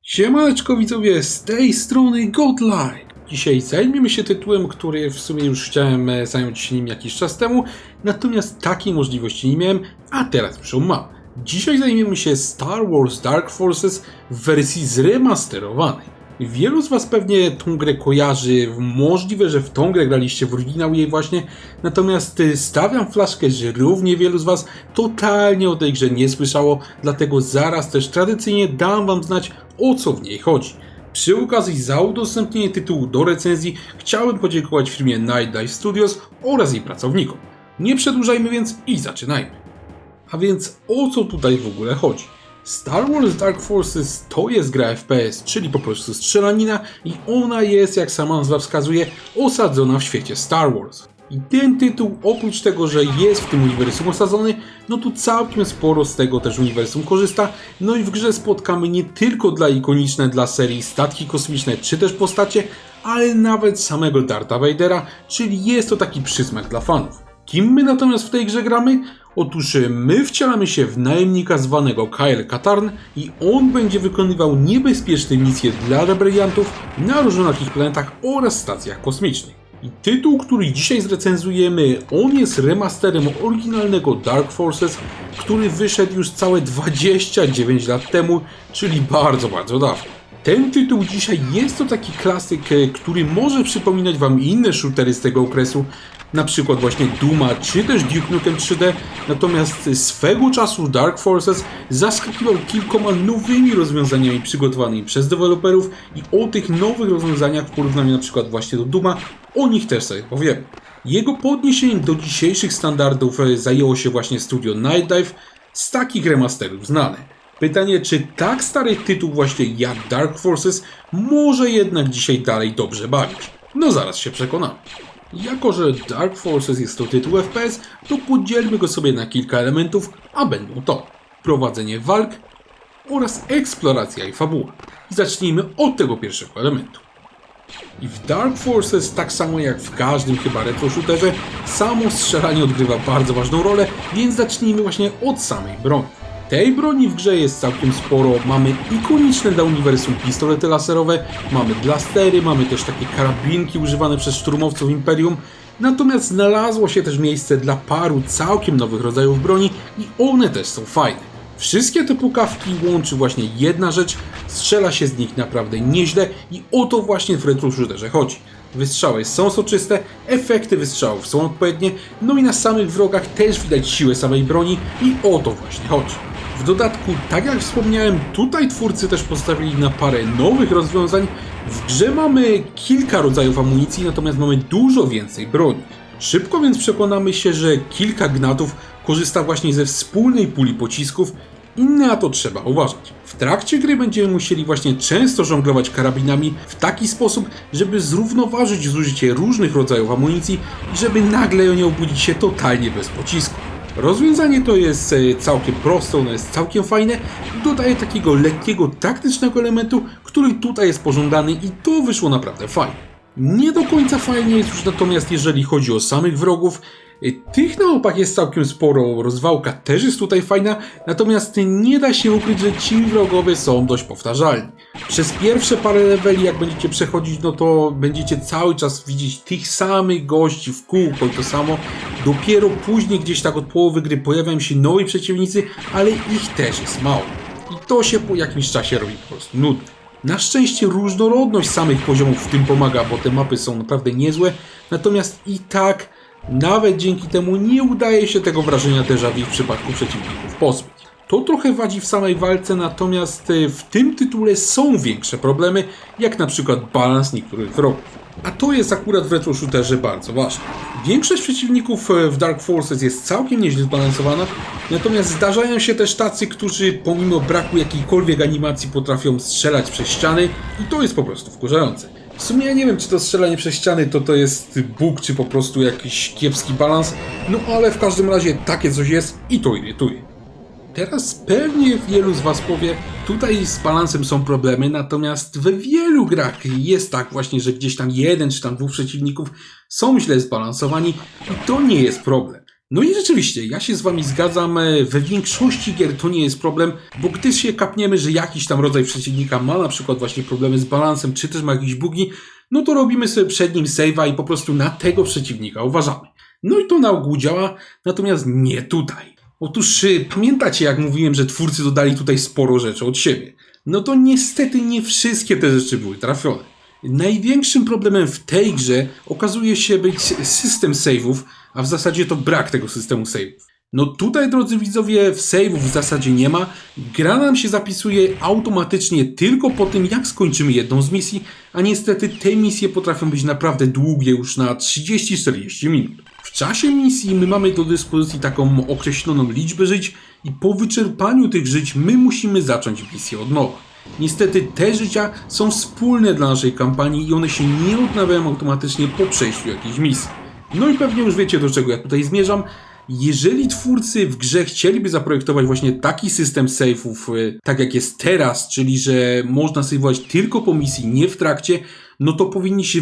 Siemaneczko widzowie, z tej strony Godlike. Dzisiaj zajmiemy się tytułem, który w sumie już chciałem zająć się nim jakiś czas temu, natomiast takiej możliwości nie miałem, a teraz już ją mam. Dzisiaj zajmiemy się Star Wars Dark Forces w wersji zremasterowanej. Wielu z Was pewnie tą grę kojarzy, możliwe, że w tą grę graliście w oryginał jej właśnie, natomiast stawiam flaszkę, że równie wielu z Was totalnie o tej grze nie słyszało, dlatego zaraz też tradycyjnie dam Wam znać, o co w niej chodzi. Przy okazji za udostępnienie tytułu do recenzji chciałem podziękować firmie Night Dive Studios oraz jej pracownikom. Nie przedłużajmy więc i zaczynajmy. A więc o co tutaj w ogóle chodzi? Star Wars Dark Forces to jest gra FPS, czyli po prostu strzelanina i ona jest, jak sama nazwa wskazuje, osadzona w świecie Star Wars. I ten tytuł, oprócz tego, że jest w tym uniwersum osadzony, no to całkiem sporo z tego też uniwersum korzysta. No i w grze spotkamy nie tylko ikoniczne dla serii statki kosmiczne czy też postacie, ale nawet samego Dartha Vadera, czyli jest to taki przysmak dla fanów. Kim my natomiast w tej grze gramy? Otóż my wcielamy się w najemnika zwanego Kyle Katarn i on będzie wykonywał niebezpieczne misje dla rebeliantów na różnorakich planetach oraz stacjach kosmicznych. I tytuł, który dzisiaj zrecenzujemy, on jest remasterem oryginalnego Dark Forces, który wyszedł już całe 29 lat temu, czyli bardzo dawno. Ten tytuł dzisiaj jest to taki klasyk, który może przypominać Wam inne shootery z tego okresu, na przykład właśnie Dooma czy też Duke Nukem 3D, natomiast swego czasu Dark Forces zaskakiwał kilkoma nowymi rozwiązaniami przygotowanymi przez deweloperów i o tych nowych rozwiązaniach w porównaniu na przykład właśnie do Dooma, o nich też sobie powiemy. Jego podniesieniem do dzisiejszych standardów zajęło się właśnie studio Night Dive z takich remasterów znane. Pytanie, czy tak stary tytuł właśnie jak Dark Forces może jednak dzisiaj dalej dobrze bawić? No zaraz się przekonamy. Jako że Dark Forces jest to tytuł FPS, to podzielmy go sobie na kilka elementów, a będą to prowadzenie walk oraz eksploracja i fabuła. I zacznijmy od tego pierwszego elementu. I w Dark Forces, tak samo jak w każdym chyba retro shooterze, samo strzelanie odgrywa bardzo ważną rolę, więc zacznijmy właśnie od samej broni. Tej broni w grze jest całkiem sporo, mamy ikoniczne dla uniwersum pistolety laserowe, mamy blastery, mamy też takie karabinki używane przez szturmowców Imperium, natomiast znalazło się też miejsce dla paru całkiem nowych rodzajów broni i one też są fajne. Wszystkie te pukawki łączy właśnie jedna rzecz, strzela się z nich naprawdę nieźle i o to właśnie w retro shooterze chodzi. Wystrzały są soczyste, efekty wystrzałów są odpowiednie, no i na samych wrogach też widać siłę samej broni i o to właśnie chodzi. W dodatku, tak jak wspomniałem, tutaj twórcy też postawili na parę nowych rozwiązań. W grze mamy kilka rodzajów amunicji, natomiast mamy dużo więcej broni. Szybko więc przekonamy się, że kilka gnatów korzysta właśnie ze wspólnej puli pocisków i na to trzeba uważać. W trakcie gry będziemy musieli właśnie często żonglować karabinami w taki sposób, żeby zrównoważyć zużycie różnych rodzajów amunicji i żeby nagle nie obudzić się totalnie bez pocisku. Rozwiązanie to jest całkiem proste, ono jest całkiem fajne i dodaje takiego lekkiego, taktycznego elementu, który tutaj jest pożądany i to wyszło naprawdę fajnie. Nie do końca fajnie jest już natomiast jeżeli chodzi o samych wrogów. Tych na opach jest całkiem sporo, rozwałka też jest tutaj fajna, natomiast nie da się ukryć, że ci wrogowie są dość powtarzalni. Przez pierwsze parę leveli jak będziecie przechodzić, no to będziecie cały czas widzieć tych samych gości w kółko i to samo. Dopiero później gdzieś tak od połowy gry pojawiają się nowi przeciwnicy, ale ich też jest mało. I to się po jakimś czasie robi po prostu nudne. Na szczęście różnorodność samych poziomów w tym pomaga, bo te mapy są naprawdę niezłe, natomiast i tak nawet dzięki temu nie udaje się tego wrażenia déjà vu w przypadku przeciwników pozbyć. To trochę wadzi w samej walce, natomiast w tym tytule są większe problemy, jak na przykład balans niektórych wrogów. A to jest akurat w retro shooterze bardzo ważne. Większość przeciwników w Dark Forces jest całkiem nieźle zbalansowana, natomiast zdarzają się też tacy, którzy pomimo braku jakiejkolwiek animacji potrafią strzelać przez ściany i to jest po prostu wkurzające. W sumie ja nie wiem, czy to strzelanie przez ściany to jest bug, czy po prostu jakiś kiepski balans, no ale w każdym razie takie coś jest i to irytuje. Teraz pewnie wielu z Was powie, tutaj z balansem są problemy, natomiast we wielu grach jest tak właśnie, że gdzieś tam jeden czy tam dwóch przeciwników są źle zbalansowani i to nie jest problem. No i rzeczywiście, ja się z wami zgadzam, we większości gier to nie jest problem, bo gdy się kapniemy, że jakiś tam rodzaj przeciwnika ma na przykład właśnie problemy z balansem, czy też ma jakieś bugi, no to robimy sobie przed nim save'a i po prostu na tego przeciwnika uważamy. No i to na ogół działa, natomiast nie tutaj. Otóż pamiętacie, jak mówiłem, że twórcy dodali tutaj sporo rzeczy od siebie. No to niestety nie wszystkie te rzeczy były trafione. Największym problemem w tej grze okazuje się być system save'ów, a w zasadzie to brak tego systemu save'ów. No tutaj, drodzy widzowie, save'ów w zasadzie nie ma. Gra nam się zapisuje automatycznie tylko po tym, jak skończymy jedną z misji, a niestety te misje potrafią być naprawdę długie, już na 30-40 minut. W czasie misji my mamy do dyspozycji taką określoną liczbę żyć i po wyczerpaniu tych żyć my musimy zacząć misję od nowa. Niestety te życia są wspólne dla naszej kampanii i one się nie odnawiają automatycznie po przejściu jakiejś misji. No i pewnie już wiecie, do czego ja tutaj zmierzam. Jeżeli twórcy w grze chcieliby zaprojektować właśnie taki system save'ów, tak jak jest teraz, czyli że można save'ować tylko po misji, nie w trakcie, no to powinni się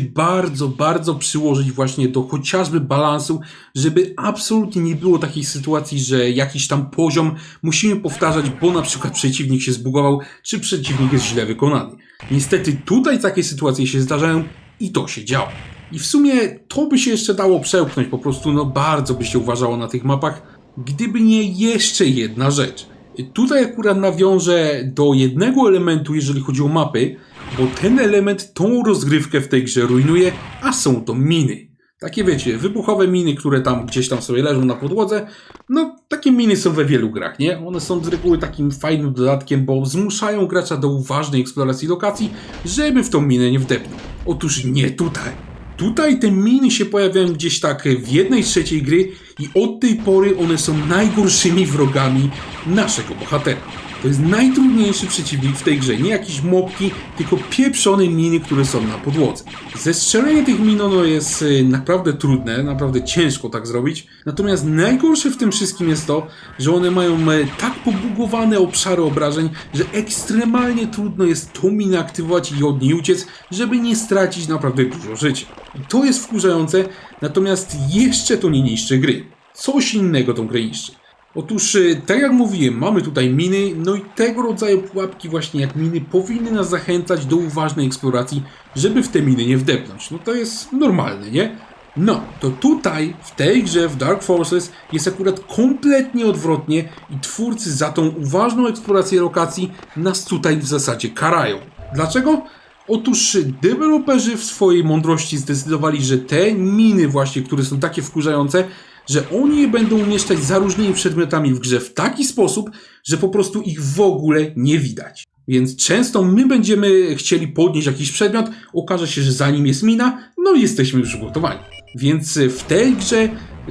bardzo przyłożyć właśnie do chociażby balansu, żeby absolutnie nie było takiej sytuacji, że jakiś tam poziom musimy powtarzać, bo na przykład przeciwnik się zbugował, czy przeciwnik jest źle wykonany. Niestety tutaj takie sytuacje się zdarzają i to się działo. I w sumie to by się jeszcze dało przełknąć, po prostu no bardzo by się uważało na tych mapach, gdyby nie jeszcze jedna rzecz. Tutaj akurat nawiążę do jednego elementu, jeżeli chodzi o mapy, bo ten element tą rozgrywkę w tej grze rujnuje, a są to miny. Takie wiecie, wybuchowe miny, które tam gdzieś tam sobie leżą na podłodze, no takie miny są we wielu grach, nie? One są z reguły takim fajnym dodatkiem, bo zmuszają gracza do uważnej eksploracji lokacji, żeby w tą minę nie wdepnął. Otóż nie tutaj. Tutaj te miny się pojawiają gdzieś tak w 1/3 gry i od tej pory one są najgorszymi wrogami naszego bohatera. To jest najtrudniejszy przeciwnik w tej grze, nie jakieś mopki, tylko pieprzone miny, które są na podłodze. Zestrzelenie tych min jest naprawdę trudne, naprawdę ciężko tak zrobić, natomiast najgorsze w tym wszystkim jest to, że one mają tak pobugowane obszary obrażeń, że ekstremalnie trudno jest tą minę aktywować i od niej uciec, żeby nie stracić naprawdę dużo życia. I to jest wkurzające, natomiast jeszcze to nie niszczy gry. Coś innego tą grę niszczy. Otóż, tak jak mówiłem, mamy tutaj miny, no i tego rodzaju pułapki właśnie jak miny powinny nas zachęcać do uważnej eksploracji, żeby w te miny nie wdepnąć. No to jest normalne, nie? No, to tutaj, w tej grze, w Dark Forces, jest akurat kompletnie odwrotnie i twórcy za tą uważną eksplorację lokacji nas tutaj w zasadzie karają. Dlaczego? Otóż deweloperzy w swojej mądrości zdecydowali, że te miny właśnie, które są takie wkurzające, że oni je będą umieszczać za różnymi przedmiotami w grze w taki sposób, że po prostu ich w ogóle nie widać. Więc często my będziemy chcieli podnieść jakiś przedmiot, okaże się, że za nim jest mina, no i jesteśmy już przygotowani. Więc w tej grze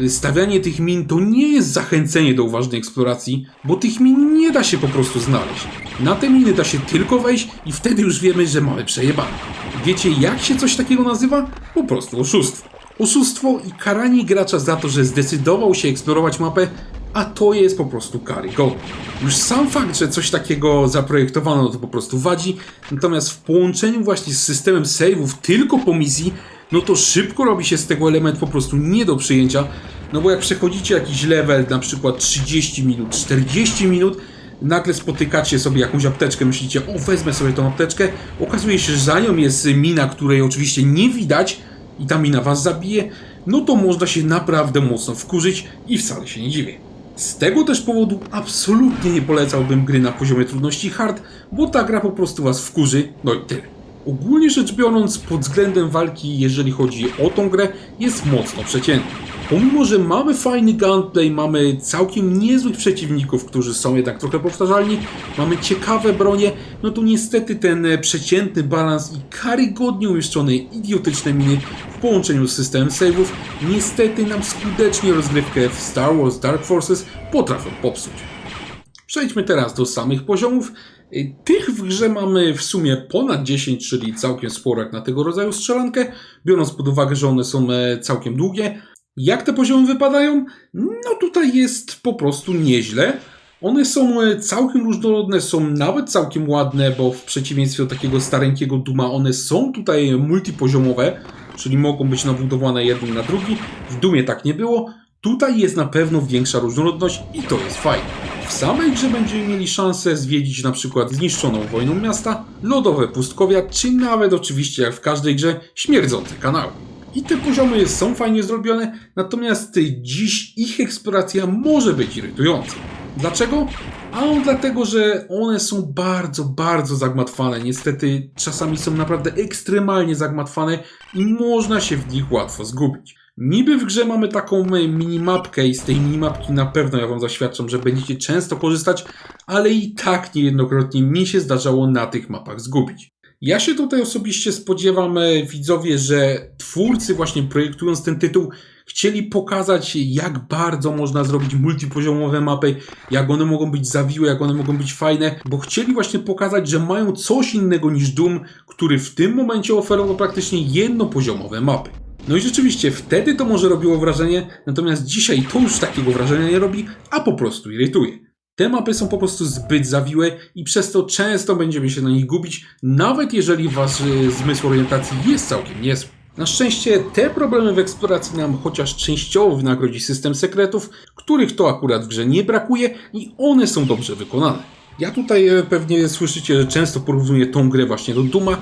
stawianie tych min to nie jest zachęcenie do uważnej eksploracji, bo tych min nie da się po prostu znaleźć. Na te miny da się tylko wejść i wtedy już wiemy, że mamy przejebane. Wiecie, jak się coś takiego nazywa? Po prostu oszustwo. Oszustwo i karanie gracza za to, że zdecydował się eksplorować mapę, a to jest po prostu karygodne. Już sam fakt, że coś takiego zaprojektowano, to po prostu wadzi, natomiast w połączeniu właśnie z systemem save'ów tylko po misji, no to szybko robi się z tego element po prostu nie do przyjęcia, no bo jak przechodzicie jakiś level, na przykład 30 minut, 40 minut, nagle spotykacie sobie jakąś apteczkę, myślicie, o wezmę sobie tą apteczkę, okazuje się, że za nią jest mina, której oczywiście nie widać, i ta mina was zabije, no to można się naprawdę mocno wkurzyć i wcale się nie dziwię. Z tego też powodu absolutnie nie polecałbym gry na poziomie trudności hard, bo ta gra po prostu was wkurzy, no i tyle. Ogólnie rzecz biorąc, pod względem walki, jeżeli chodzi o tą grę, jest mocno przeciętna. Pomimo, że mamy fajny gunplay, mamy całkiem niezłych przeciwników, którzy są jednak trochę powtarzalni, mamy ciekawe bronie, no to niestety ten przeciętny balans i karygodnie umieszczone idiotyczne miny w połączeniu z systemem save'ów niestety nam skutecznie rozgrywkę w Star Wars Dark Forces potrafią popsuć. Przejdźmy teraz do samych poziomów. Tych w grze mamy w sumie ponad 10, czyli całkiem sporo jak na tego rodzaju strzelankę, biorąc pod uwagę, że one są całkiem długie. Jak te poziomy wypadają? No tutaj jest po prostu nieźle. One są całkiem różnorodne, są nawet całkiem ładne, bo w przeciwieństwie do takiego stareńkiego Duma one są tutaj multipoziomowe, czyli mogą być nabudowane jeden na drugi. W Dumie tak nie było. Tutaj jest na pewno większa różnorodność i to jest fajne. W samej grze będziemy mieli szansę zwiedzić na przykład zniszczoną wojną miasta, lodowe pustkowia, czy nawet oczywiście jak w każdej grze śmierdzące kanały. I te poziomy są fajnie zrobione, natomiast dziś ich eksploracja może być irytująca. Dlaczego? Ano dlatego, że one są bardzo zagmatwane. Niestety czasami są naprawdę ekstremalnie zagmatwane i można się w nich łatwo zgubić. Niby w grze mamy taką minimapkę i z tej minimapki na pewno ja wam zaświadczam, że będziecie często korzystać, ale i tak niejednokrotnie mi się zdarzało na tych mapach zgubić. Ja się tutaj osobiście spodziewam, widzowie, że twórcy właśnie projektując ten tytuł chcieli pokazać, jak bardzo można zrobić multipoziomowe mapy, jak one mogą być zawiłe, jak one mogą być fajne, bo chcieli właśnie pokazać, że mają coś innego niż Doom, który w tym momencie oferował praktycznie jednopoziomowe mapy. No i rzeczywiście wtedy to może robiło wrażenie, natomiast dzisiaj to już takiego wrażenia nie robi, a po prostu irytuje. Te mapy są po prostu zbyt zawiłe i przez to często będziemy się na nich gubić, nawet jeżeli wasz zmysł orientacji jest całkiem niezły. Na szczęście te problemy w eksploracji nam chociaż częściowo wynagrodzi system sekretów, których to akurat w grze nie brakuje i one są dobrze wykonane. Ja tutaj pewnie słyszycie, że często porównuję tą grę właśnie do Dooma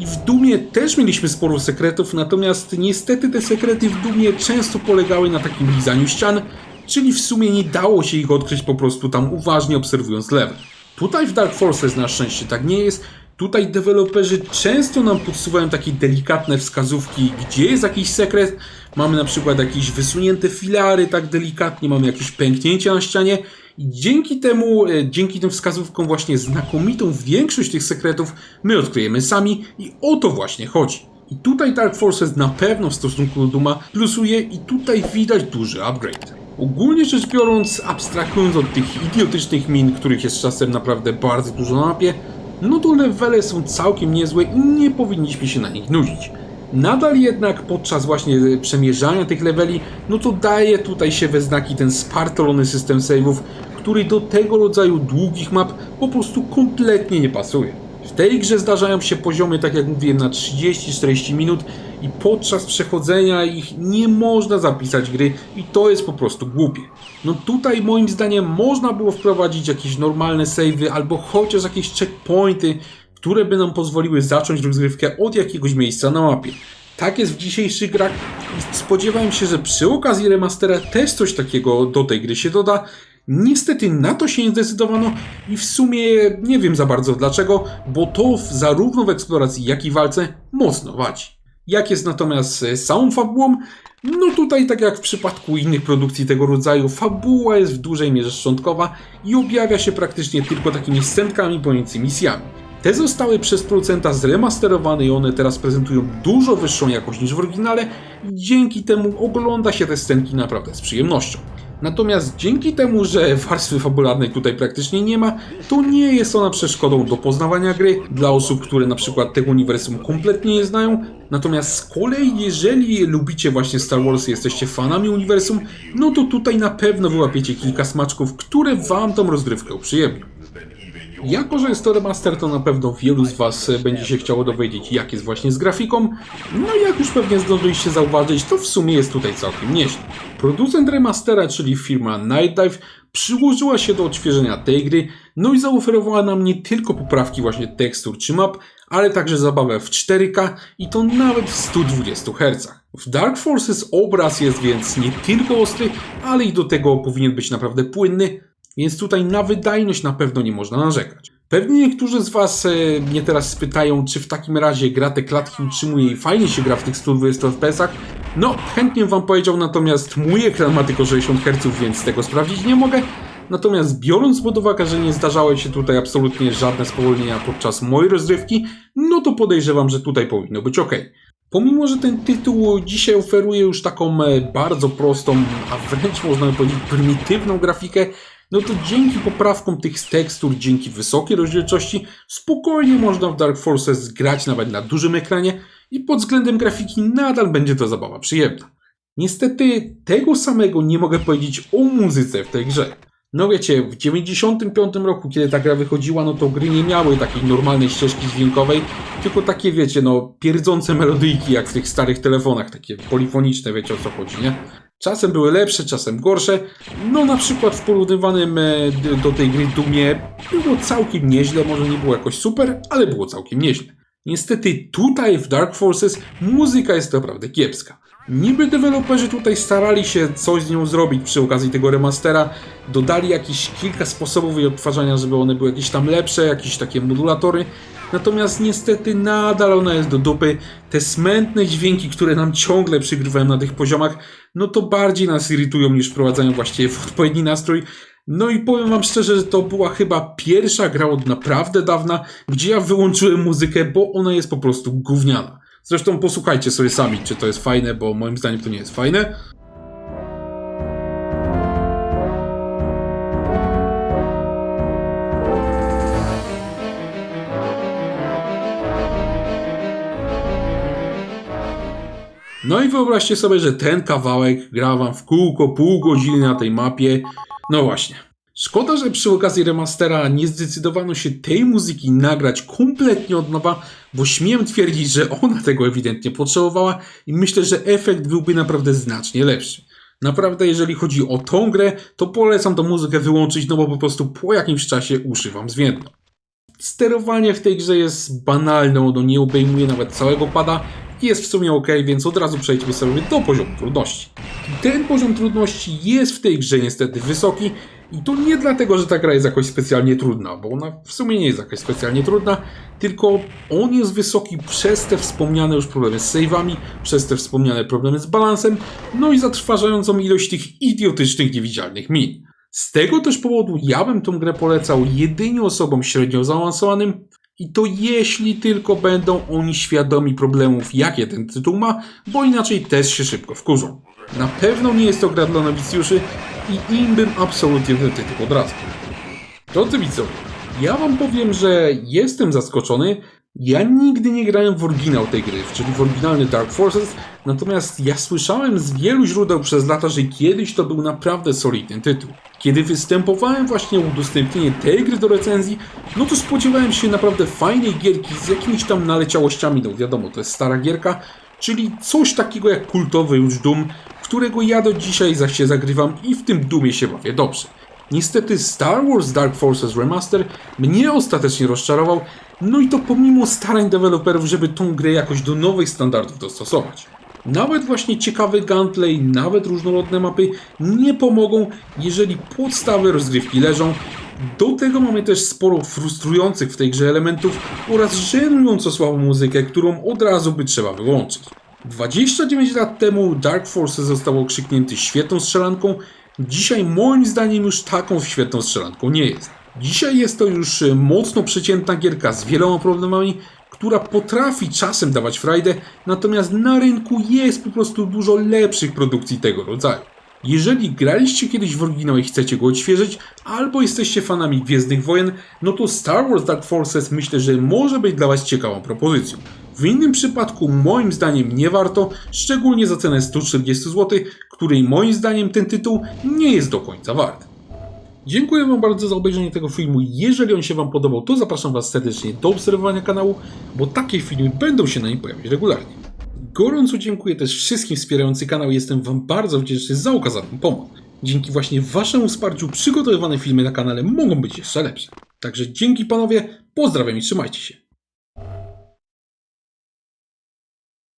i w Doomie też mieliśmy sporo sekretów, natomiast niestety te sekrety w Doomie często polegały na takim lizaniu ścian, czyli w sumie nie dało się ich odkryć po prostu tam uważnie obserwując level. Tutaj w Dark Forces na szczęście tak nie jest. Tutaj deweloperzy często nam podsuwają takie delikatne wskazówki, gdzie jest jakiś sekret. Mamy na przykład jakieś wysunięte filary tak delikatnie, mamy jakieś pęknięcia na ścianie. I dzięki temu, dzięki tym wskazówkom właśnie znakomitą większość tych sekretów my odkryjemy sami i o to właśnie chodzi. I tutaj Dark Forces na pewno w stosunku do Dooma plusuje i tutaj widać duży upgrade. Ogólnie rzecz biorąc, abstrahując od tych idiotycznych min, których jest czasem naprawdę bardzo dużo na mapie, no to levele są całkiem niezłe i nie powinniśmy się na nich nudzić. Nadal jednak podczas właśnie przemierzania tych leveli, no to daje tutaj się we znaki ten spartolony system save'ów, który do tego rodzaju długich map po prostu kompletnie nie pasuje. W tej grze zdarzają się poziomy, tak jak mówiłem, na 30-40 minut i podczas przechodzenia ich nie można zapisać gry i to jest po prostu głupie. No tutaj moim zdaniem można było wprowadzić jakieś normalne save'y albo chociaż jakieś checkpointy, które by nam pozwoliły zacząć rozgrywkę od jakiegoś miejsca na mapie. Tak jest w dzisiejszych grach i spodziewałem się, że przy okazji remastera też coś takiego do tej gry się doda. Niestety na to się nie zdecydowano i w sumie nie wiem za bardzo dlaczego, bo to zarówno w eksploracji, jak i walce mocno wadzi. Jak jest natomiast z samą fabułą? No tutaj, tak jak w przypadku innych produkcji tego rodzaju, fabuła jest w dużej mierze szczątkowa i objawia się praktycznie tylko takimi scenkami pomiędzy misjami. Te zostały przez producenta zremasterowane i one teraz prezentują dużo wyższą jakość niż w oryginale i dzięki temu ogląda się te scenki naprawdę z przyjemnością. Natomiast dzięki temu, że warstwy fabularnej tutaj praktycznie nie ma, to nie jest ona przeszkodą do poznawania gry dla osób, które na przykład tego uniwersum kompletnie nie znają. Natomiast z kolei, jeżeli lubicie właśnie Star Wars i jesteście fanami uniwersum, no to tutaj na pewno wyłapiecie kilka smaczków, które wam tą rozgrywkę uprzyjemnią. Jako że jest to remaster, to na pewno wielu z was będzie się chciało dowiedzieć, jak jest właśnie z grafiką. No i jak już pewnie zdążyliście zauważyć, to w sumie jest tutaj całkiem nieźle. Producent remastera, czyli firma Night Dive, przyłożyła się do odświeżenia tej gry, no i zaoferowała nam nie tylko poprawki właśnie tekstur czy map, ale także zabawę w 4K i to nawet w 120 Hz. W Dark Forces obraz jest więc nie tylko ostry, ale i do tego powinien być naprawdę płynny, więc tutaj na wydajność na pewno nie można narzekać. Pewnie niektórzy z was mnie teraz spytają, czy w takim razie gra te klatki utrzymuje i fajnie się gra w tych 120 FPS-ach. No, chętnie wam powiedział, natomiast mój ekran ma tylko 60 Hz, więc tego sprawdzić nie mogę. Natomiast biorąc pod uwagę, że nie zdarzały się tutaj absolutnie żadne spowolnienia podczas mojej rozgrywki, no to podejrzewam, że tutaj powinno być ok. Pomimo, że ten tytuł dzisiaj oferuje już taką bardzo prostą, a wręcz można by powiedzieć prymitywną grafikę, no to dzięki poprawkom tych tekstur, dzięki wysokiej rozdzielczości, spokojnie można w Dark Forces grać nawet na dużym ekranie i pod względem grafiki nadal będzie to zabawa przyjemna. Niestety tego samego nie mogę powiedzieć o muzyce w tej grze. No wiecie, w 95 roku, kiedy ta gra wychodziła, no to gry nie miały takiej normalnej ścieżki dźwiękowej, tylko takie, wiecie, no pierdzące melodyjki jak w tych starych telefonach, takie polifoniczne, wiecie o co chodzi, nie? Czasem były lepsze, czasem gorsze. No na przykład w porównywanym do tej gry Doomie było całkiem nieźle, może nie było jakoś super, ale było całkiem nieźle. Niestety tutaj w Dark Forces muzyka jest naprawdę kiepska. Niby deweloperzy tutaj starali się coś z nią zrobić przy okazji tego remastera, dodali jakieś kilka sposobów jej odtwarzania, żeby one były jakieś tam lepsze, jakieś takie modulatory, natomiast niestety nadal ona jest do dupy. Te smętne dźwięki, które nam ciągle przygrywają na tych poziomach, no to bardziej nas irytują niż wprowadzają właściwie w odpowiedni nastrój. No i powiem wam szczerze, że to była chyba pierwsza gra od naprawdę dawna, gdzie ja wyłączyłem muzykę, bo ona jest po prostu gówniana. Zresztą posłuchajcie sobie sami, czy to jest fajne, bo moim zdaniem to nie jest fajne. No i wyobraźcie sobie, że ten kawałek gra wam w kółko pół godziny na tej mapie. No właśnie. Szkoda, że przy okazji remastera nie zdecydowano się tej muzyki nagrać kompletnie od nowa, bo śmiem twierdzić, że ona tego ewidentnie potrzebowała i myślę, że efekt byłby naprawdę znacznie lepszy. Naprawdę, jeżeli chodzi o tą grę, to polecam tą muzykę wyłączyć, no bo po prostu po jakimś czasie uszy wam zwiędną. Sterowanie w tej grze jest banalne, ono nie obejmuje nawet całego pada, jest w sumie ok, więc od razu przejdźmy sobie do poziomu trudności. Ten poziom trudności jest w tej grze niestety wysoki i to nie dlatego, że ta gra jest jakoś specjalnie trudna, bo ona w sumie nie jest jakaś specjalnie trudna, tylko on jest wysoki przez te wspomniane już problemy z save'ami, przez te wspomniane problemy z balansem, no i zatrważającą ilość tych idiotycznych, niewidzialnych min. Z tego też powodu ja bym tą grę polecał jedynie osobom średnio zaawansowanym i to jeśli tylko będą oni świadomi problemów, jakie ten tytuł ma, bo inaczej też się szybko wkurzą. Na pewno nie jest to gra dla nowicjuszy i im bym absolutnie ten tytuł odradzał. Drodzy widzowie, ja wam powiem, że jestem zaskoczony. Ja nigdy nie grałem w oryginał tej gry, czyli w oryginalny Dark Forces, natomiast ja słyszałem z wielu źródeł przez lata, że kiedyś to był naprawdę solidny tytuł. Kiedy występowałem właśnie o udostępnienie tej gry do recenzji, no to spodziewałem się naprawdę fajnej gierki z jakimiś tam naleciałościami, no wiadomo, to jest stara gierka, czyli coś takiego jak kultowy już Doom, którego ja do dzisiaj zaś się zagrywam i w tym Doomie się bawię dobrze. Niestety Star Wars Dark Forces Remaster mnie ostatecznie rozczarował, no i to pomimo starań deweloperów, żeby tą grę jakoś do nowych standardów dostosować. Nawet właśnie ciekawy gameplay, nawet różnorodne mapy nie pomogą, jeżeli podstawy rozgrywki leżą. Do tego mamy też sporo frustrujących w tej grze elementów oraz żenująco słabą muzykę, którą od razu by trzeba wyłączyć. 29 lat temu Dark Forces został okrzyknięty świetną strzelanką, dzisiaj moim zdaniem już taką świetną strzelanką nie jest. Dzisiaj jest to już mocno przeciętna gierka z wieloma problemami, która potrafi czasem dawać frajdę, natomiast na rynku jest po prostu dużo lepszych produkcji tego rodzaju. Jeżeli graliście kiedyś w oryginał i chcecie go odświeżyć, albo jesteście fanami Gwiezdnych Wojen, no to Star Wars Dark Forces myślę, że może być dla was ciekawą propozycją. W innym przypadku moim zdaniem nie warto, szczególnie za cenę 140 zł, której moim zdaniem ten tytuł nie jest do końca wart. Dziękuję wam bardzo za obejrzenie tego filmu. Jeżeli on się wam podobał, to zapraszam was serdecznie do obserwowania kanału, bo takie filmy będą się na nim pojawiać regularnie. Gorąco dziękuję też wszystkim wspierającym kanał. Jestem wam bardzo wdzięczny za okazaną pomoc. Dzięki właśnie waszemu wsparciu przygotowywane filmy na kanale mogą być jeszcze lepsze. Także dzięki panowie, pozdrawiam i trzymajcie się.